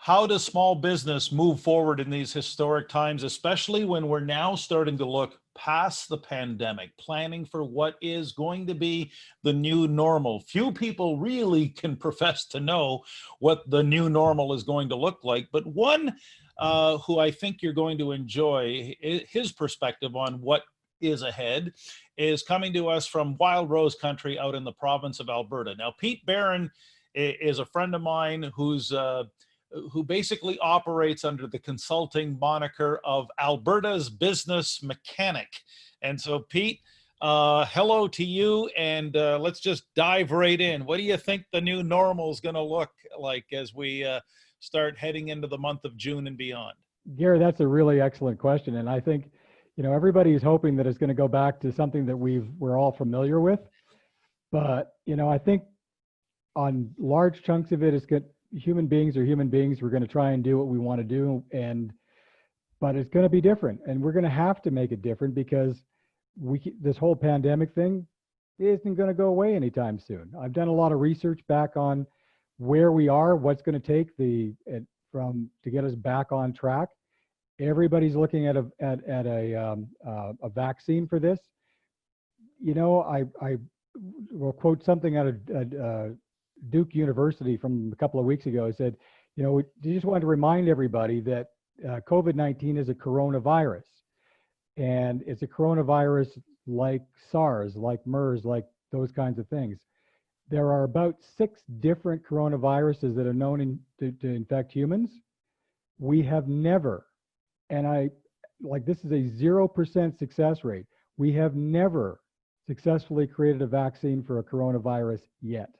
how does small business move forward in these historic times, especially when we're now starting to look past the pandemic, planning for what is going to be the new normal? Few people really can profess to know what the new normal is going to look like, but one who I think you're going to enjoy his perspective on what is ahead is coming to us from Wild Rose Country out in the province of Alberta. Now, Pete Baran is a friend of mine who basically operates under the consulting moniker of Alberta's business mechanic. And so, Pete, hello to you, and let's just dive right in. What do you think the new normal is going to look like as we start heading into the month of June and beyond? Gary, that's a really excellent question. And I think, everybody's hoping that it's going to go back to something that we're all familiar with. But, I think on large chunks of it, it's good. Human beings are human beings. We're going to try and do what we want to do. But it's going to be different. And we're going to have to make it different because this whole pandemic thing isn't going to go away anytime soon. I've done a lot of research back on where we are, what's going to take to get us back on track. Everybody's looking at a vaccine for this. I will quote something out of Duke University from a couple of weeks ago. I said, we just wanted to remind everybody that COVID-19 is a coronavirus, and it's a coronavirus like SARS, like MERS, like those kinds of things. There are about 6 different coronaviruses that are known to infect humans. We have never, and this is a 0% success rate. We have never successfully created a vaccine for a coronavirus yet.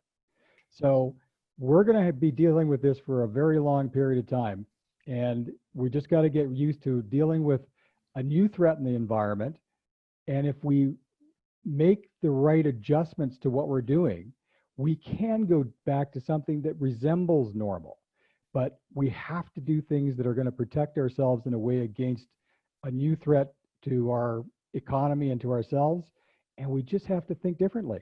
So we're going to be dealing with this for a very long period of time. And we just got to get used to dealing with a new threat in the environment. And if we make the right adjustments to what we're doing, we can go back to something that resembles normal. But we have to do things that are going to protect ourselves in a way against a new threat to our economy and to ourselves. And we just have to think differently.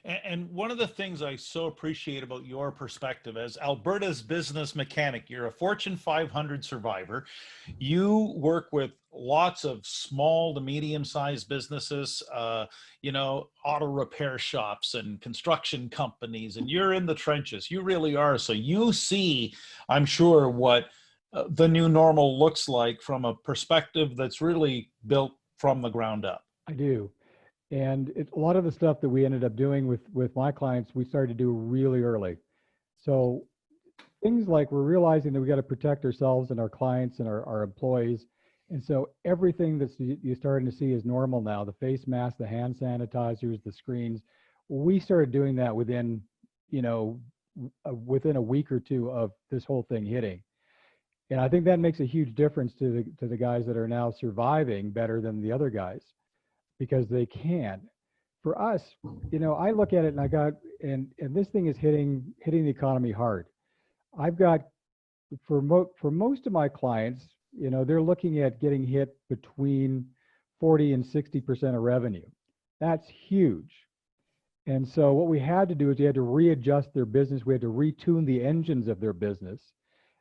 And one of the things I so appreciate about your perspective as Alberta's business mechanic, you're a Fortune 500 survivor. You work with lots of small to medium-sized businesses, auto repair shops and construction companies, and you're in the trenches. You really are. So you see, I'm sure, what the new normal looks like from a perspective that's really built from the ground up. I do. And a lot of the stuff that we ended up doing with my clients, we started to do really early. So things like we're realizing that we got to protect ourselves and our clients and our employees. And so everything that you're starting to see is normal now, the face masks, the hand sanitizers, the screens, we started doing that within a week or two of this whole thing hitting. And I think that makes a huge difference to the guys that are now surviving better than the other guys, because they can. For us, I look at it and and this thing is hitting the economy hard. I've got, for most of my clients, they're looking at getting hit between 40 and 60% of revenue. That's huge. And so what we had to do is we had to readjust their business. We had to retune the engines of their business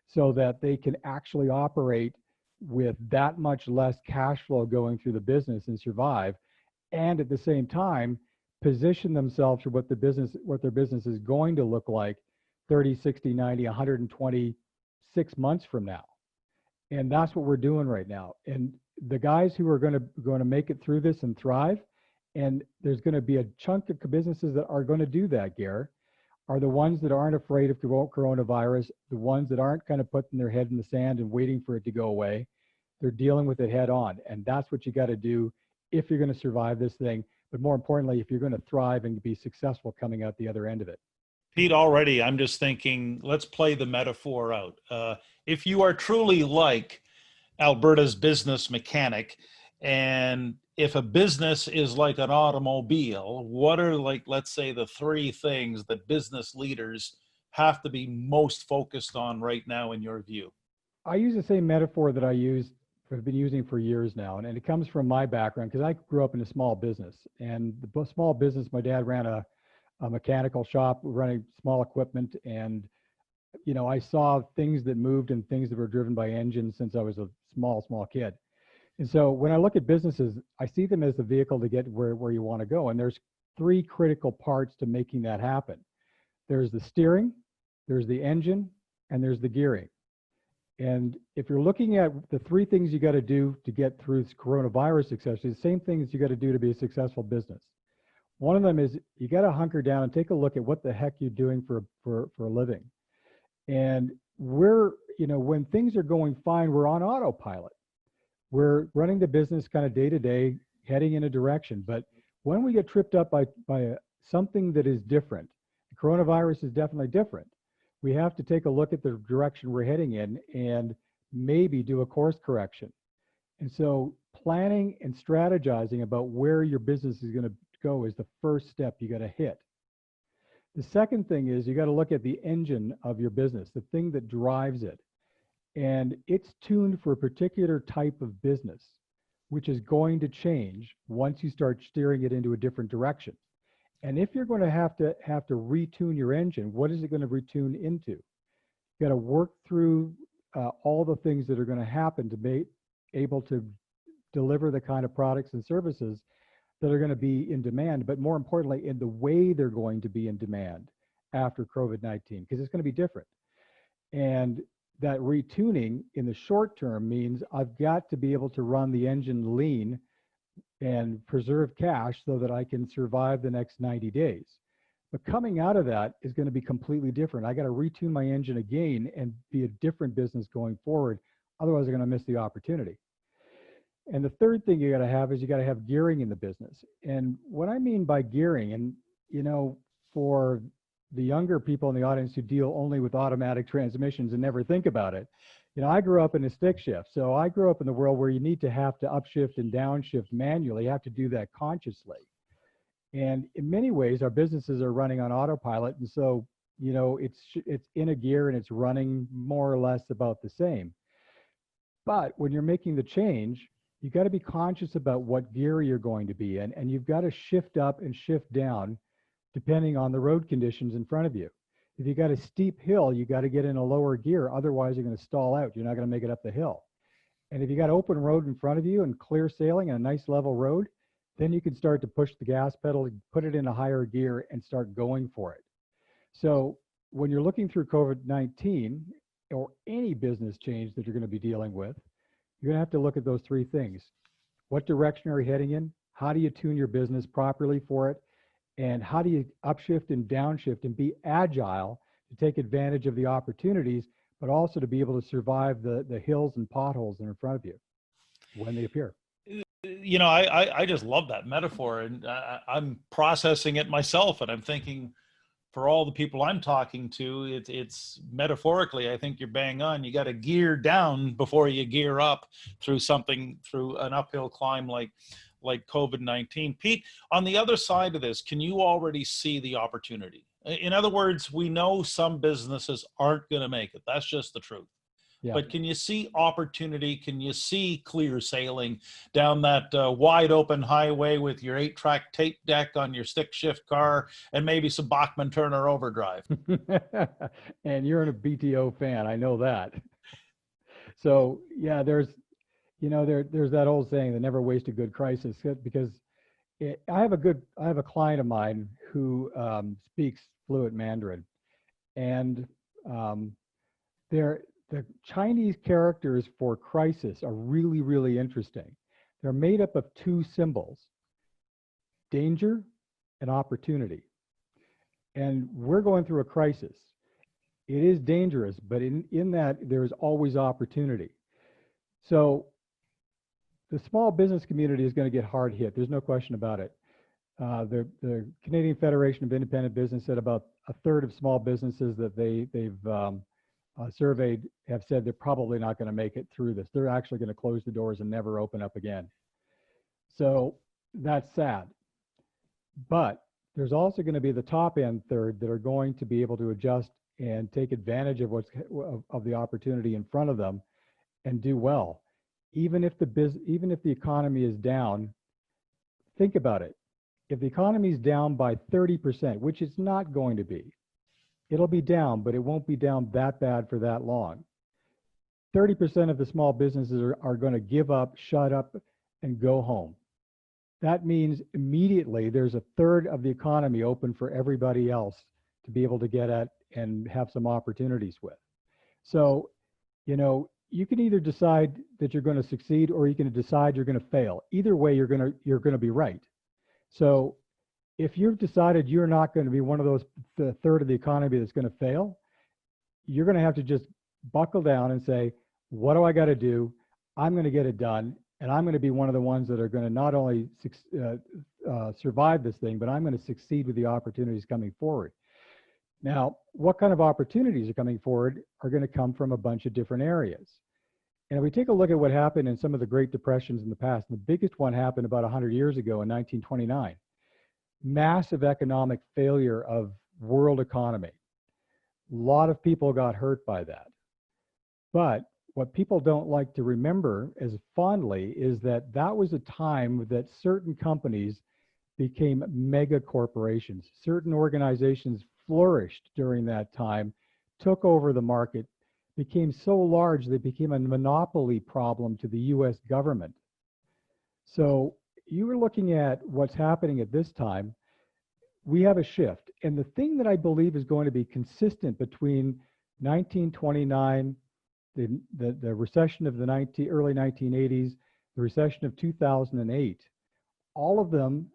so that they can actually operate with that much less cash flow going through the business and survive, and at the same time position themselves for what their business is going to look like 30, 60, 90, 126 months from now. And that's what we're doing right now. And the guys who are going to make it through this and thrive, and there's going to be a chunk of businesses that are going to do that, Gare, are the ones that aren't afraid of coronavirus, the ones that aren't kind of putting their head in the sand and waiting for it to go away. They're dealing with it head on. And that's what you got to do if you're going to survive this thing. But more importantly, if you're going to thrive and be successful coming out the other end of it. Pete, already I'm just thinking, let's play the metaphor out. If you are truly like Alberta's business mechanic, and if a business is like an automobile, what are, let's say, the 3 things that business leaders have to be most focused on right now in your view? I use the same metaphor that I've been using for years now, and it comes from my background because I grew up in a small business. And the small business, my dad ran a mechanical shop running small equipment, and I saw things that moved and things that were driven by engines since I was a small kid. And so when I look at businesses, I see them as the vehicle to get where you want to go. And there's three critical parts to making that happen. There's the steering, there's the engine, and there's the gearing. And if you're looking at the three things you got to do to get through this coronavirus successfully, the same things you got to do to be a successful business. One of them is you got to hunker down and take a look at what the heck you're doing for a living. And when things are going fine, we're on autopilot. We're running the business kind of day to day, heading in a direction. But when we get tripped up by something that is different, the coronavirus is definitely different. We have to take a look at the direction we're heading in and maybe do a course correction. And so planning and strategizing about where your business is going to go is the first step you got to hit. The second thing is you got to look at the engine of your business, the thing that drives it. And it's tuned for a particular type of business, which is going to change once you start steering it into a different direction. And if you're going to have to retune your engine, what is it going to retune into? You got to work through all the things that are going to happen to be able to deliver the kind of products and services that are going to be in demand, but more importantly, in the way they're going to be in demand after COVID-19, because it's going to be different. And that retuning in the short term means I've got to be able to run the engine lean and preserve cash so that I can survive the next 90 days. But coming out of that is going to be completely different. I got to retune my engine again and be a different business going forward. Otherwise, I'm going to miss the opportunity. And the third thing you got to have is you got to have gearing in the business. And what I mean by gearing, and for the younger people in the audience who deal only with automatic transmissions and never think about it, I grew up in a stick shift. So I grew up in the world where you need to have to upshift and downshift manually. You have to do that consciously. And in many ways, our businesses are running on autopilot. And so, it's in a gear and it's running more or less about the same. But when you're making the change, you got to be conscious about what gear you're going to be in. And you've got to shift up and shift down depending on the road conditions in front of you. If you got a steep hill, you got to get in a lower gear. Otherwise, you're going to stall out. You're not going to make it up the hill. And if you got open road in front of you and clear sailing and a nice level road, then you can start to push the gas pedal, put it in a higher gear and start going for it. So when you're looking through COVID-19 or any business change that you're going to be dealing with, you're going to have to look at those three things. What direction are you heading in? How do you tune your business properly for it? And how do you upshift and downshift and be agile to take advantage of the opportunities, but also to be able to survive the hills and potholes that are in front of you when they appear? I just love that metaphor, and I'm processing it myself, and I'm thinking for all the people I'm talking to, it's metaphorically, I think you're bang on. You got to gear down before you gear up through an uphill climb like COVID-19. Pete, on the other side of this, can you already see the opportunity? In other words, we know some businesses aren't going to make it. That's just the truth. Yeah. But can you see opportunity? Can you see clear sailing down that wide open highway with your 8-track tape deck on your stick shift car and maybe some Bachman Turner overdrive? And you're a BTO fan. I know that. So yeah, there's that old saying that never waste a good crisis, because I have a client of mine who speaks fluent Mandarin, and the Chinese characters for crisis are really, really interesting. They're made up of two symbols, danger and opportunity. And we're going through a crisis. It is dangerous, but in that there is always opportunity. So the small business community is going to get hard hit. There's no question about it. The Canadian Federation of Independent Business said about a third of small businesses that they've surveyed have said they're probably not going to make it through this. They're actually going to close the doors and never open up again. So that's sad. But there's also going to be the top end third that are going to be able to adjust and take advantage of of the opportunity in front of them and do well. Even if the economy is down, think about it. If the economy is down by 30%, which it's not going to be, It'll be down, but it won't be down that bad for that long. 30% of the small businesses are going to give up, shut up, and go home. That means immediately there's a third of the economy open for everybody else to be able to get at and have some opportunities with. So, you can either decide that you're going to succeed or you can decide you're going to fail. Either way, you're going to be right. So if you've decided you're not going to be one of those, the third of the economy that's going to fail, you're going to have to just buckle down and say, what do I got to do? I'm going to get it done. And I'm going to be one of the ones that are going to not only survive this thing, but I'm going to succeed with the opportunities coming forward. Now, what kind of opportunities are coming forward are going to come from a bunch of different areas. And if we take a look at what happened in some of the Great Depressions in the past, the biggest one happened about 100 years ago in 1929. Massive economic failure of world economy. A lot of people got hurt by that. But what people don't like to remember as fondly is that that was a time that certain companies became mega corporations. Certain organizations flourished during that time, took over the market, became so large they became a monopoly problem to the US government. So you were looking at what's happening at this time. We have a shift. And the thing that I believe is going to be consistent between 1929, the recession of the early 1980s, the recession of 2008, all of them,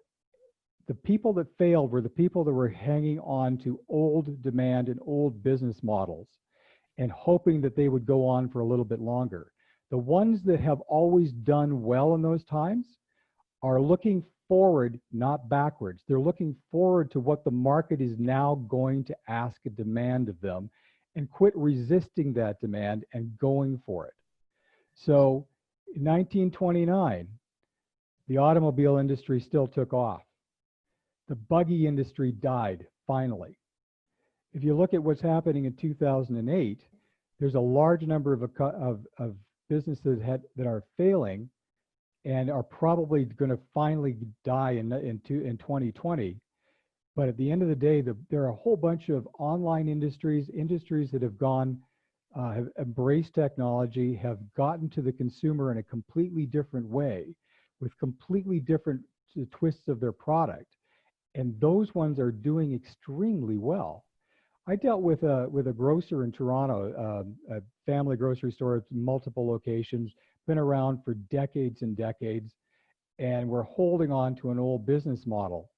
the people that failed were the people that were hanging on to old demand and old business models and hoping that they would go on for a little bit longer. The ones that have always done well in those times are looking forward, not backwards. They're looking forward to what the market is now going to ask a demand of them and quit resisting that demand and going for it. So in 1929, the automobile industry still took off. The buggy industry died, finally. If you look at what's happening in 2008, there's a large number of businesses that are failing and are probably going to finally die in 2020. But at the end of the day, there are a whole bunch of online industries that have embraced technology, have gotten to the consumer in a completely different way, with completely different twists of their product. And those ones are doing extremely well. I dealt with a grocer in Toronto, a family grocery store with multiple locations, been around for decades and decades, and we're holding on to an old business model.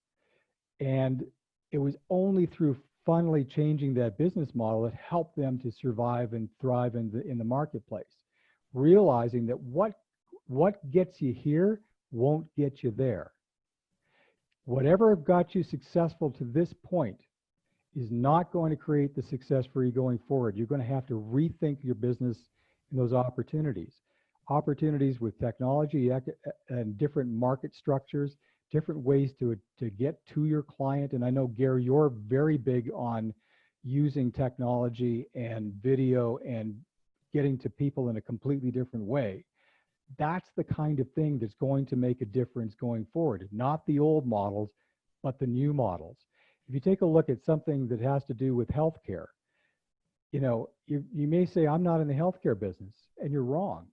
And it was only through finally changing that business model that helped them to survive and thrive in the marketplace, realizing that what gets you here won't get you there. Whatever got you successful to this point is not going to create the success for you going forward. You're going to have to rethink your business and those opportunities. Opportunities with technology and different market structures, different ways to get to your client. And I know, Gary, you're very big on using technology and video and getting to people in a completely different way. That's the kind of thing that's going to make a difference going forward, not the old models, but the new models. If you take a look at something that has to do with healthcare, you may say, I'm not in the healthcare business, and you're wrong.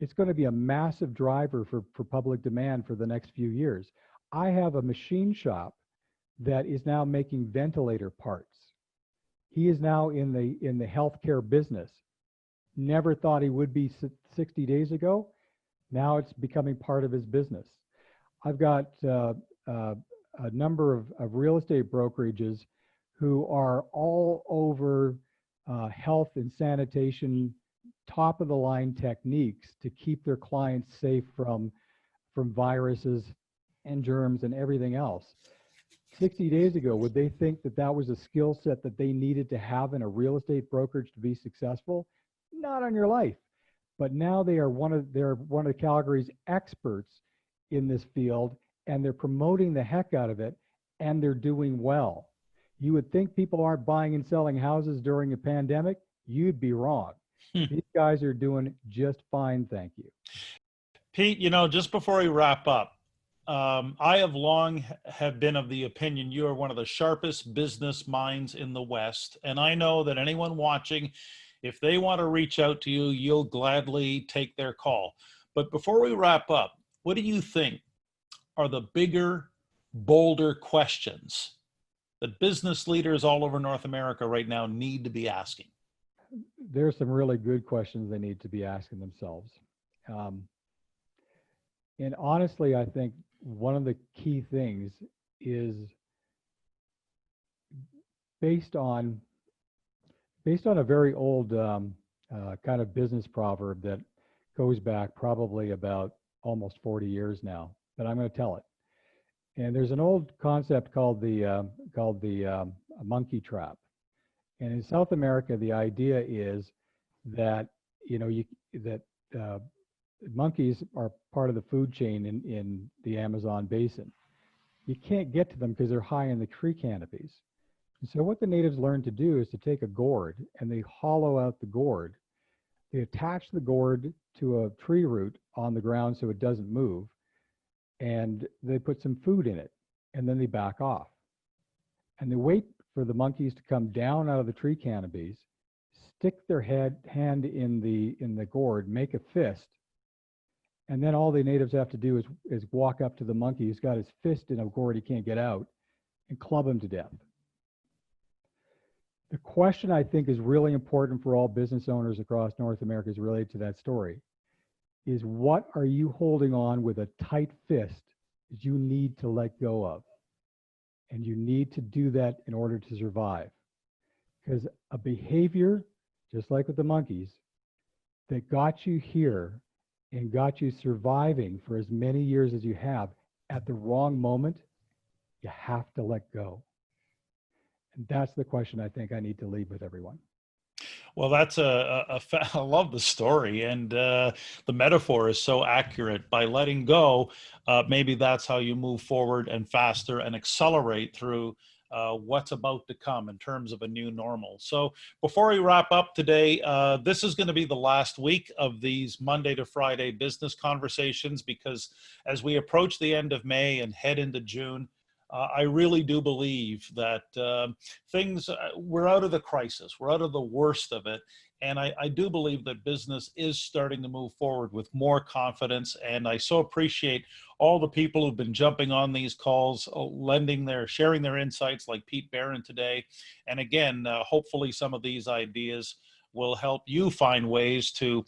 It's going to be a massive driver for public demand for the next few years. I have a machine shop that is now making ventilator parts. He is now in the healthcare business. Never thought he would be 60 days ago. Now it's becoming part of his business. I've got a number of real estate brokerages who are all over health and sanitation, top of the line techniques to keep their clients safe from viruses and germs and everything else. 60 days ago, would they think that that was a skill set that they needed to have in a real estate brokerage to be successful? Not on your life. But now they're one of Calgary's experts in this field, and they're promoting the heck out of it, and they're doing well. You would think people aren't buying and selling houses during a pandemic. You'd be wrong. These guys are doing just fine, thank you. Pete, just before we wrap up, I have long have been of the opinion you are one of the sharpest business minds in the West. And I know that anyone watching, if they want to reach out to you, you'll gladly take their call. But before we wrap up, what do you think are the bigger, bolder questions that business leaders all over North America right now need to be asking? There's some really good questions they need to be asking themselves. And honestly, I think one of the key things is based on a very old kind of business proverb that goes back probably about almost 40 years now, but I'm going to tell it. And there's an old concept called the monkey trap. And in South America, the idea is that monkeys are part of the food chain in the Amazon basin. You can't get to them because they're high in the tree canopies. And so what the natives learned to do is to take a gourd and they hollow out the gourd. They attach the gourd to a tree root on the ground so it doesn't move, and they put some food in it, and then they back off. And they wait for the monkeys to come down out of the tree canopies, stick their hand in the gourd, make a fist, and then all the natives have to do is walk up to the monkey who's got his fist in a gourd he can't get out and club him to death. The question I think is really important for all business owners across North America is related to that story, is what are you holding on with a tight fist that you need to let go of? And you need to do that in order to survive. Because a behavior, just like with the monkeys, that got you here and got you surviving for as many years as you have, at the wrong moment, you have to let go. And that's the question I think I need to leave with everyone. Well, that's I love the story, and the metaphor is so accurate. By letting go, maybe that's how you move forward and faster and accelerate through what's about to come in terms of a new normal. So before we wrap up today, this is going to be the last week of these Monday to Friday business conversations, because as we approach the end of May and head into June, I really do believe that we're out of the crisis, we're out of the worst of it. And I do believe that business is starting to move forward with more confidence. And I so appreciate all the people who've been jumping on these calls, sharing their insights, like Pete Baran today. And again, hopefully some of these ideas will help you find ways to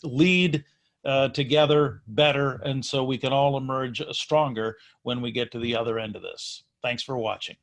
lead together better, and so we can all emerge stronger when we get to the other end of this. Thanks for watching.